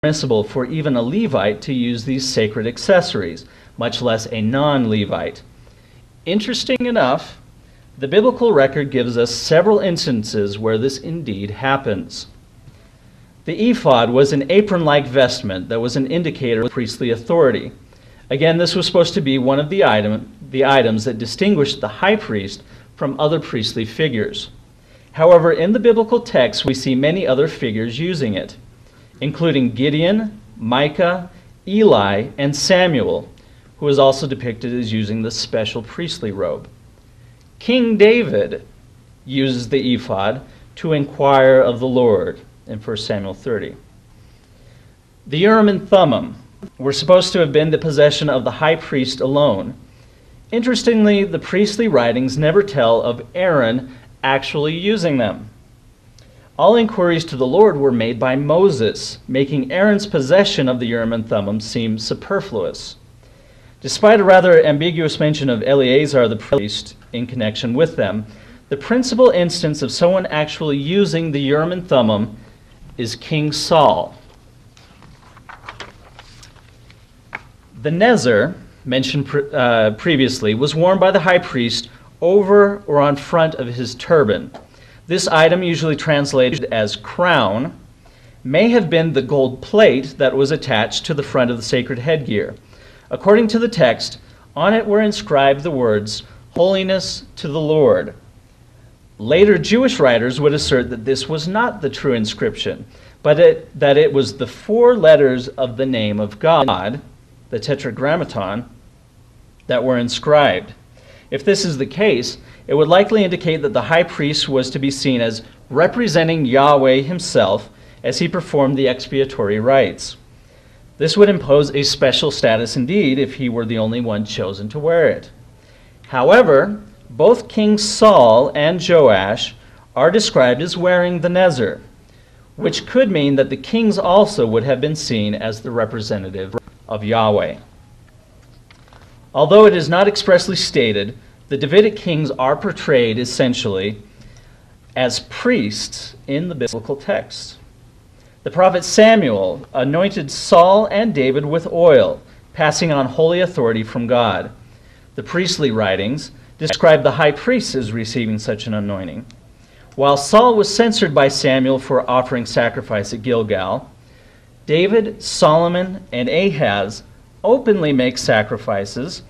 permissible for even a Levite to use these sacred accessories, much less a non-Levite. Interesting enough, the biblical record gives us several instances where this indeed happens. The ephod was an apron-like vestment that was an indicator of priestly authority. Again, this was supposed to be one of the items that distinguished the high priest from other priestly figures. However, in the biblical text, we see many other figures using it, including Gideon, Micah, Eli, and Samuel, who is also depicted as using the special priestly robe. King David uses the ephod to inquire of the Lord in 1 Samuel 30. The Urim and Thummim were supposed to have been the possession of the high priest alone. Interestingly, the priestly writings never tell of Aaron actually using them. All inquiries to the Lord were made by Moses, making Aaron's possession of the Urim and Thummim seem superfluous. Despite a rather ambiguous mention of Eleazar the priest in connection with them, the principal instance of someone actually using the Urim and Thummim is King Saul. The Nezer, mentioned previously, was worn by the high priest over or on front of his turban. This item, usually translated as crown, may have been the gold plate that was attached to the front of the sacred headgear. According to the text, on it were inscribed the words, "Holiness to the Lord." Later Jewish writers would assert that this was not the true inscription, but that it was the 4 letters of the name of God, the Tetragrammaton, that were inscribed. If this is the case, it would likely indicate that the high priest was to be seen as representing Yahweh himself as he performed the expiatory rites. This would impose a special status indeed if he were the only one chosen to wear it. However, both King Saul and Joash are described as wearing the Nezer, which could mean that the kings also would have been seen as the representative of Yahweh. Although it is not expressly stated, the Davidic kings are portrayed essentially as priests in the biblical text. The prophet Samuel anointed Saul and David with oil, passing on holy authority from God. The priestly writings describe the high priest as receiving such an anointing. While Saul was censored by Samuel for offering sacrifice at Gilgal, David, Solomon, and Ahaz openly make sacrifices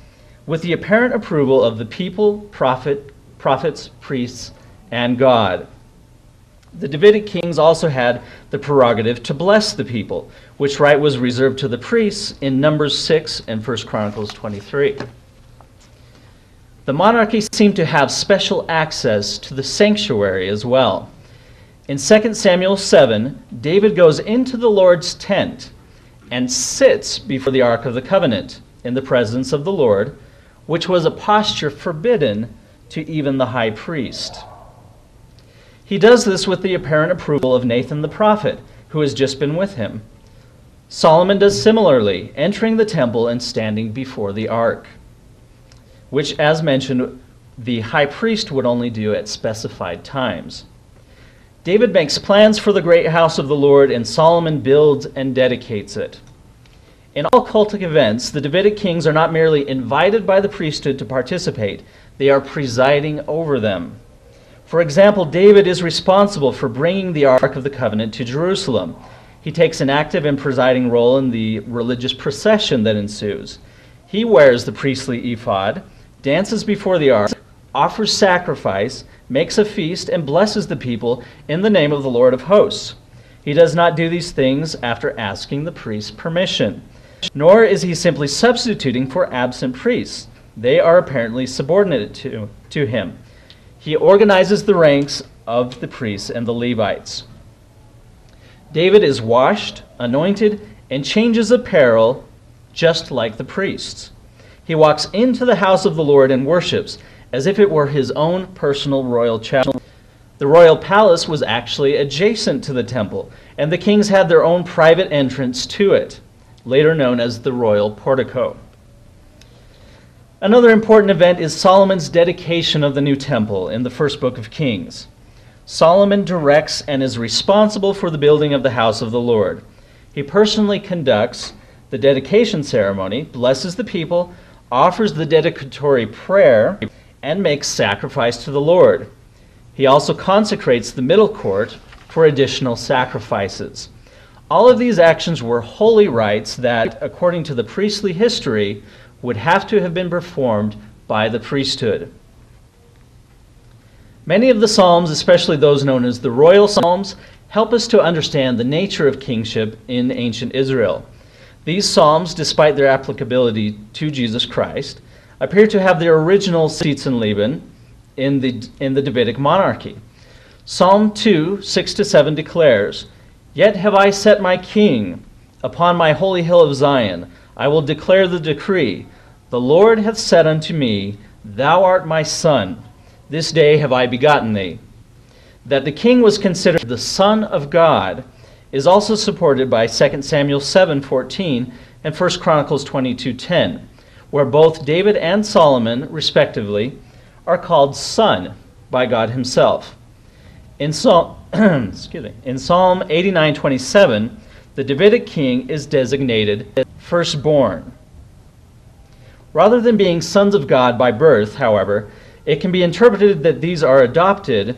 with the apparent approval of the people, prophets, priests, and God. The Davidic kings also had the prerogative to bless the people, which right was reserved to the priests in Numbers 6 and 1 Chronicles 23. The monarchy seemed to have special access to the sanctuary as well. In 2 Samuel 7, David goes into the Lord's tent and sits before the Ark of the Covenant in the presence of the Lord, which was a posture forbidden to even the high priest. He does this with the apparent approval of Nathan the prophet, who has just been with him. Solomon does similarly, entering the temple and standing before the ark, which, as mentioned, the high priest would only do at specified times. David makes plans for the great house of the Lord, and Solomon builds and dedicates it. In all cultic events, the Davidic kings are not merely invited by the priesthood to participate, they are presiding over them. For example, David is responsible for bringing the Ark of the Covenant to Jerusalem. He takes an active and presiding role in the religious procession that ensues. He wears the priestly ephod, dances before the ark, offers sacrifice, makes a feast, and blesses the people in the name of the Lord of hosts. He does not do these things after asking the priest's permission, nor is he simply substituting for absent priests. They are apparently subordinate to him. He organizes the ranks of the priests and the Levites. David is washed, anointed, and changes apparel just like the priests. He walks into the house of the Lord and worships as if it were his own personal royal chapel. The royal palace was actually adjacent to the temple, and the kings had their own private entrance to it, later known as the royal portico. Another important event is Solomon's dedication of the new temple in the first book of Kings. Solomon directs and is responsible for the building of the house of the Lord. He personally conducts the dedication ceremony, blesses the people, offers the dedicatory prayer, and makes sacrifice to the Lord. He also consecrates the middle court for additional sacrifices. All of these actions were holy rites that, according to the priestly history, would have to have been performed by the priesthood. Many of the Psalms, especially those known as the Royal Psalms, help us to understand the nature of kingship in ancient Israel. These Psalms, despite their applicability to Jesus Christ, appear to have their original seats in Leben in the Davidic monarchy. Psalm 2, 6-7 declares, "Yet have I set my king upon my holy hill of Zion. I will declare the decree. The Lord hath said unto me, Thou art my son. This day have I begotten thee." That the king was considered the Son of God is also supported by 2 Samuel 7:14 and 1 Chronicles 22:10, where both David and Solomon, respectively, are called son by God himself. In Psalm 89:27, the Davidic king is designated firstborn. Rather than being sons of God by birth, however, it can be interpreted that these are adopted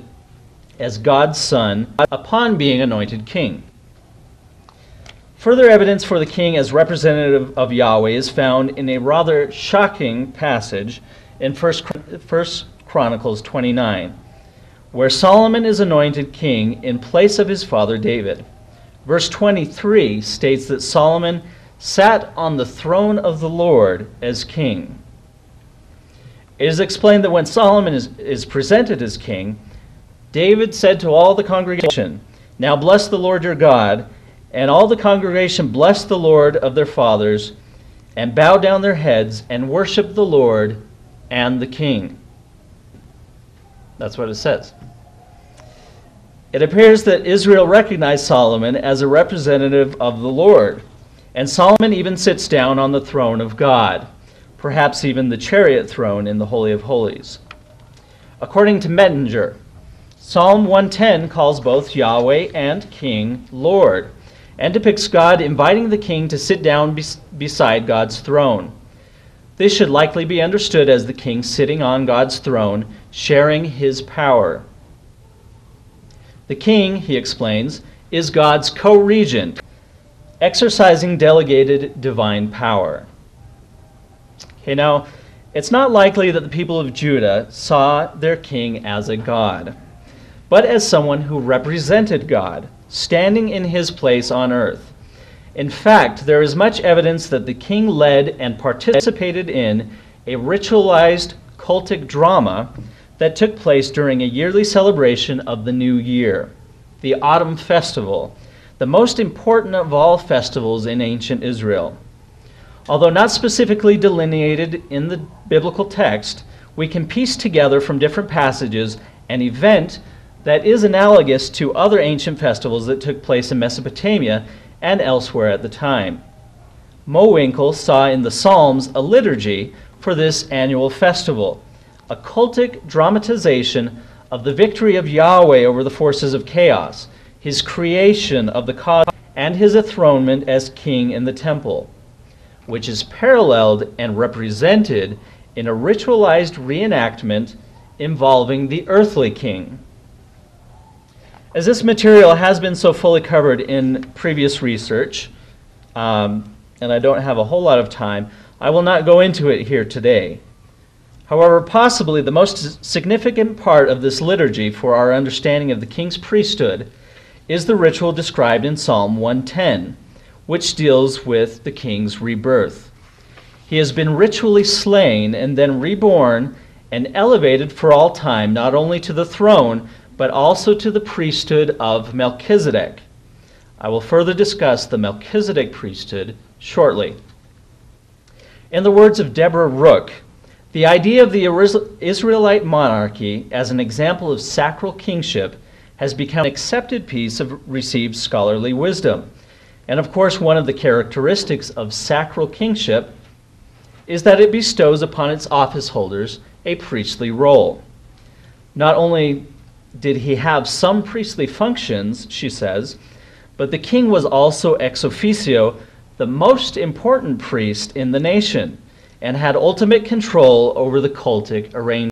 as God's son upon being anointed king. Further evidence for the king as representative of Yahweh is found in a rather shocking passage in 1 Chronicles 29, where Solomon is anointed king in place of his father David. Verse 23 states that Solomon sat on the throne of the Lord as king. It is explained that when Solomon is presented as king, David said to all the congregation, "Now bless the Lord your God." And all the congregation blessed the Lord of their fathers, and bowed down their heads, and worshiped the Lord and the king. That's what it says. It appears that Israel recognized Solomon as a representative of the Lord, and Solomon even sits down on the throne of God, perhaps even the chariot throne in the Holy of Holies. According to Mettinger, Psalm 110 calls both Yahweh and King Lord, and depicts God inviting the king to sit down beside God's throne. This should likely be understood as the king sitting on God's throne, sharing his power. The king, he explains, is God's co-regent, exercising delegated divine power. Okay, now, it's not likely that the people of Judah saw their king as a god, but as someone who represented God, standing in his place on earth. In fact, there is much evidence that the king led and participated in a ritualized cultic drama that took place during a yearly celebration of the new year, the Autumn Festival, the most important of all festivals in ancient Israel. Although not specifically delineated in the biblical text, we can piece together from different passages an event that is analogous to other ancient festivals that took place in Mesopotamia and elsewhere at the time. Mowinkle saw in the Psalms a liturgy for this annual festival, a cultic dramatization of the victory of Yahweh over the forces of chaos, his creation of the cosmos, and his enthronement as king in the temple, which is paralleled and represented in a ritualized reenactment involving the earthly king. As this material has been so fully covered in previous research, and I don't have a whole lot of time, I will not go into it here today. However, possibly the most significant part of this liturgy for our understanding of the king's priesthood is the ritual described in Psalm 110, which deals with the king's rebirth. He has been ritually slain and then reborn and elevated for all time, not only to the throne, but also to the priesthood of Melchizedek. I will further discuss the Melchizedek priesthood shortly. In the words of Deborah Rook, the idea of the Israelite monarchy as an example of sacral kingship has become an accepted piece of received scholarly wisdom. And of course, one of the characteristics of sacral kingship is that it bestows upon its office holders a priestly role. Not only did he have some priestly functions, she says, But the king was also ex officio the most important priest in the nation and had ultimate control over the cultic arrangement.